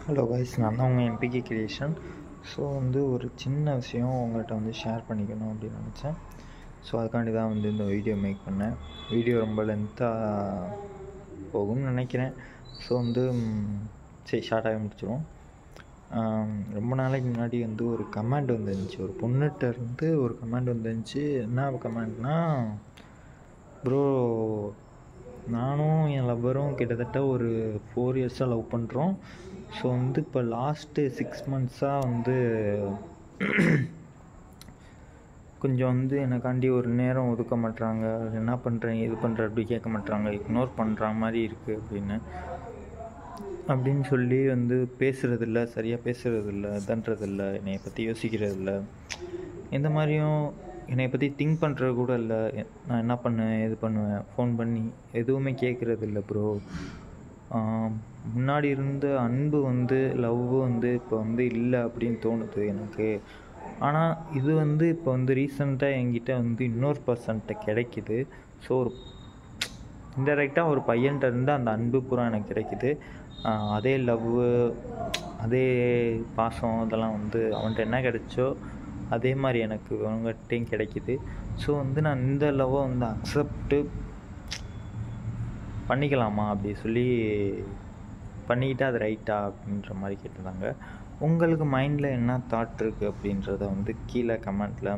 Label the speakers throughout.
Speaker 1: Hello guys, நான் தான் உங்கள் எம்பிகே கிரியேஷன். ஸோ ஒரு சின்ன விஷயம் உங்கள்கிட்ட ஷேர் பண்ணிக்கணும் அப்படின்னு நினச்சேன். ஸோ அதுக்காண்டி தான் இந்த வீடியோ மேக் பண்ணேன். வீடியோ ரொம்ப லென்த்தாக போகும்னு நினைக்கிறேன். ஸோ சரி, ஷார்ட்டாக முடிச்சிடுவோம். ரொம்ப நாளைக்கு முன்னாடி ஒரு கமெண்ட் வந்துருந்துச்சு, ஒரு பொண்ணுகிட்ட இருந்து ஒரு கமெண்ட் வந்துருந்துச்சு. என்ன கமெண்ட்னா, ப்ரோ நானும் என் லவ்வரும் கிட்டத்தட்ட ஒரு 4 இயர்ஸாக லவ் பண்ணுறோம். ஸோ இப்போ லாஸ்ட்டு 6 மந்த்ஸாக கொஞ்சம் எனக்காண்டி ஒரு நேரம் ஒதுக்க மாட்றாங்க. என்ன பண்ணுறேன் இது பண்ணுறேன் அப்படி கேட்க மாட்றாங்க, இக்னோர் பண்ணுற மாதிரி இருக்குது அப்படின்னு சொல்லி பேசுகிறதில்ல, சரியாக பேசுகிறதில்ல, இதன்றதில்ல, என்னை பற்றி யோசிக்கிறதில்ல, எந்த மாதிரியும் என்னை பற்றி திங்க் பண்ணுறது கூட இல்லை. நான் என்ன பண்ணுவேன் இது பண்ணுவேன் ஃபோன் பண்ணி எதுவுமே கேட்குறதில்ல ப்ரோ. முன்னாடி இருந்த அன்பு லவ் இப்போ இல்லை அப்படின்னு தோணுது எனக்கு. ஆனால் இது இப்போ ரீசெண்டாக என்கிட்ட இன்னொரு பர்சன்ட்ட கிடைக்கிது. ஸோ ஒரு இன்டெரக்டாக ஒரு பையன்கிட்ட இருந்து அந்த அன்பு பூரா எனக்கு கிடைக்கிது. அதே லவ்வு, அதே பாசம், இதெல்லாம் அவன்கிட்ட என்ன கிடைச்சோ அதே மாதிரி எனக்கு அவங்ககிட்டையும் கிடைக்கிது. ஸோ நான் இந்த லவ்வை அக்செப்ட்டு பண்ணிக்கலாமா அப்படி சொல்லி பண்ணிக்கிட்டா அது ரைட்டா அப்படின்ற மாதிரி கேட்டிருந்தாங்க. உங்களுக்கு மைண்டில் என்ன தாட் இருக்குது அப்படின்றத கீழே கமெண்ட்டில்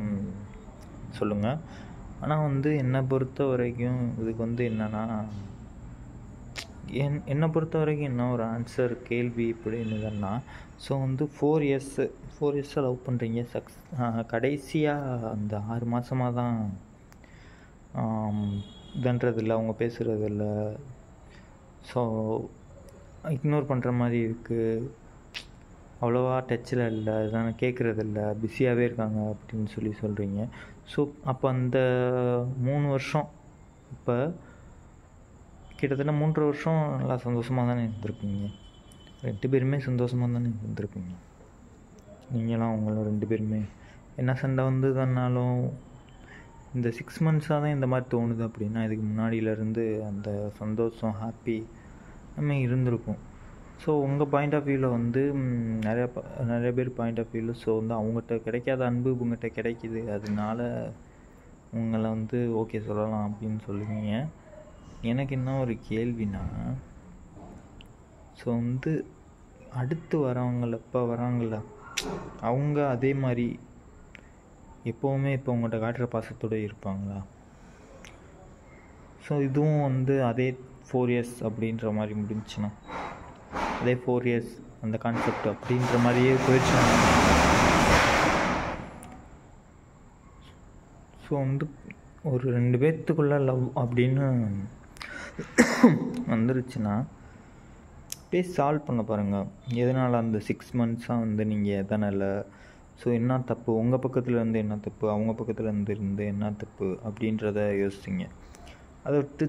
Speaker 1: சொல்லுங்கள். ஆனால் என்னை பொறுத்த வரைக்கும் இதுக்கு என்னென்னா, என்னை பொறுத்த வரைக்கும் என்ன ஒரு ஆன்சர் கேள்வி இப்படின்னுதுன்னா, ஸோ 4 இயர்ஸாக லவ் பண்ணுறீங்க, கடைசியாக அந்த 6 மாதமாக தான் இதுன்றதில்லை, அவங்க பேசுகிறதில்ல, ஸோ இக்னோர் பண்ணுற மாதிரி இருக்குது, அவ்வளோவா டச்சில் இல்லை, இதெல்லாம் கேட்குறதில்ல, பிஸியாகவே இருக்காங்க அப்படின்னு சொல்கிறீங்க. ஸோ அப்போ அந்த 3 வருஷம், இப்போ கிட்டத்தட்ட 3 வருஷம் நல்லா சந்தோஷமாக தானே இருந்திருப்பீங்க. 2 பேருமே சந்தோஷமாக தானே இருந்திருப்பீங்க. நீங்களாம் அவங்களும் 2 பேருமே என்ன சண்டை தன்னாலும் இந்த 6 மந்த்ஸாக தான் இந்த மாதிரி தோணுது அப்படின்னா, இதுக்கு முன்னாடியிலேருந்து அந்த சந்தோஷம், ஹாப்பி நம்ம இருந்திருக்கும். ஸோ உங்கள் பாயிண்ட் ஆஃப் வியூவில் நிறைய பேர் பாயிண்ட் ஆஃப் வியூவில் ஸோ அவங்ககிட்ட கிடைக்காத அன்பு உங்கள்கிட்ட கிடைக்கிது, அதனால உங்களை ஓகே சொல்லலாம் அப்படின்னு சொல்லுவீங்க. எனக்கு என்ன ஒரு கேள்வினா, ஸோ அடுத்து வராங்கள்ல அவங்க அதே மாதிரி எப்போவுமே இப்போ உங்கள்கிட்ட காட்டுற பாசத்தோடு இருப்பாங்களா? ஸோ இதுவும் அதே 4 இயர்ஸ் அப்படின்ற மாதிரி முடிஞ்சுன்னா, அதே 4 இயர்ஸ் அந்த கான்செப்ட் அப்படின்ற மாதிரியே போயிடுச்சு. ஸோ ஒரு 2 பேர்த்துக்குள்ளே லவ் அப்படின்னு வந்துருச்சுன்னா பேசி சால்வ் பண்ண பாருங்கள். எதனால் அந்த 6 மந்த்ஸாக நீங்கள் எதனால், ஸோ என்ன தப்பு, உங்கள் பக்கத்தில் என்ன தப்பு, அவங்க பக்கத்தில் இருந்து என்ன தப்பு அப்படின்றத யோசிச்சிங்க. அதை விட்டு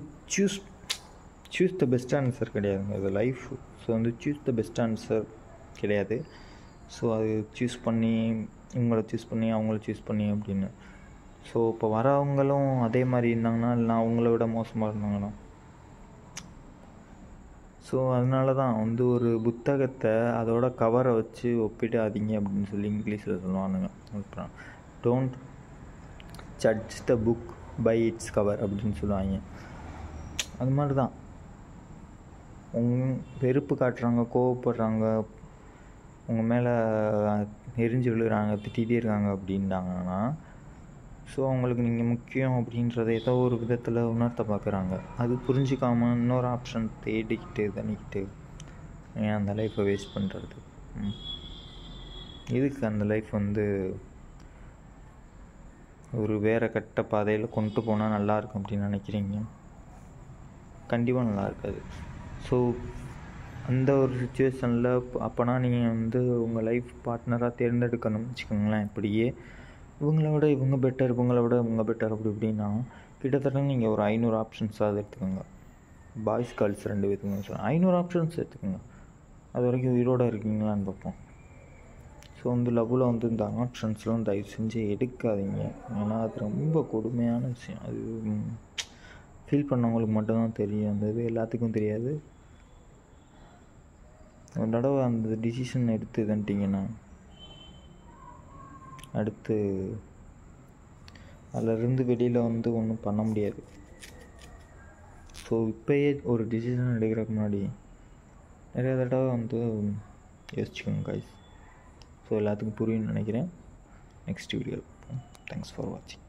Speaker 1: சூஸ் த பெஸ்ட் ஆன்சர் கிடையாதுங்க அது life. So choose the best answer கிடையாது. ஸோ அது சூஸ் பண்ணி இவங்கள சூஸ் பண்ணி அவங்கள சூஸ் பண்ணி அப்படின்னு. ஸோ இப்போ வரவங்களும் அதே மாதிரி இருந்தாங்கன்னா, இல்லை அவங்கள விட மோசமாக இருந்தாங்கன்னா, ஸோ அதனால தான் ஒரு புத்தகத்தை அதோட கவரை வச்சு ஒப்பிடாதீங்க அப்படின்னு சொல்லி இங்கிலீஷில் சொல்லுவானுங்க. அப்புறம் don't judge the book by its cover அப்படின்னு சொல்லுவாங்க. அது மாதிரி தான் வெறுப்பு காட்டுறாங்க, கோவப்படுறாங்க, உங்கள் மேலே எரிஞ்சு விழுகிறாங்க, திட்டிகிட்டே இருக்காங்க அப்படின்னாங்கன்னா, ஸோ அவங்களுக்கு நீங்கள் முக்கியம் அப்படின்றத ஏதோ ஒரு விதத்தில் உணர்த்த பார்க்குறாங்க. அது புரிஞ்சிக்காமல் இன்னொரு ஆப்ஷன் தேடிக்கிட்டு தண்ணிக்கிட்டு ஏன் அந்த லைஃப்பை வேஸ்ட் பண்ணுறது? இதுக்கு அந்த லைஃப் ஒரு வேறு கட்ட பாதையில் கொண்டு போனால் நல்லாயிருக்கும் அப்படின்னு நினைக்கிறீங்க. கண்டிப்பாக நல்லா இருக்காது. ஸோ அந்த ஒரு சுச்சுவேஷனில் அப்போனா நீங்கள் உங்கள் லைஃப் பார்ட்னராக தேர்ந்தெடுக்கணும்னு வச்சுக்கோங்களேன். இப்படியே இவங்கள விட இவங்க பெட்டர், இவங்கள விட இவங்க பெட்டர் அப்படி இப்படின்னா கிட்டத்தட்ட நீங்கள் ஒரு 500 ஆப்ஷன்ஸாக எடுத்துக்கோங்க. பாய்ஸ் கேர்ள்ஸ் 2 பேத்துக்குங்க சொல்லுங்கள், 500 ஆப்ஷன்ஸ் எடுத்துக்கோங்க. அது வரைக்கும் உயிரோடு இருக்கீங்களான்னு பார்ப்போம். ஸோ லவ்வில் இந்த ஆப்ஷன்ஸ்லாம் தயவு செஞ்சு எடுக்காதீங்க. ஏன்னா அது ரொம்ப கொடுமையான விஷயம். அது ஃபீல் பண்ணவங்களுக்கு மட்டும்தான் தெரியும். அந்த இது எல்லாத்துக்கும் தெரியாது. ஒரு தடவை அந்த டிசிஷன் எடுத்து வந்துட்டிங்கன்னா அடுத்து அதிலிருந்து வெளியில் வந்து ஒன்றும் பண்ண முடியாது. ஸோ இப்போயே ஒரு டிசிஷன் எடுக்கிறதுக்கு முன்னாடி நிறைய தடவை வந்து யோசிச்சுக்கோங்க கைஸ். ஸோ எல்லாத்துக்கும் புரியும்னு நினைக்கிறேன். Next video. தேங்க்ஸ் ஃபார் வாட்சிங்.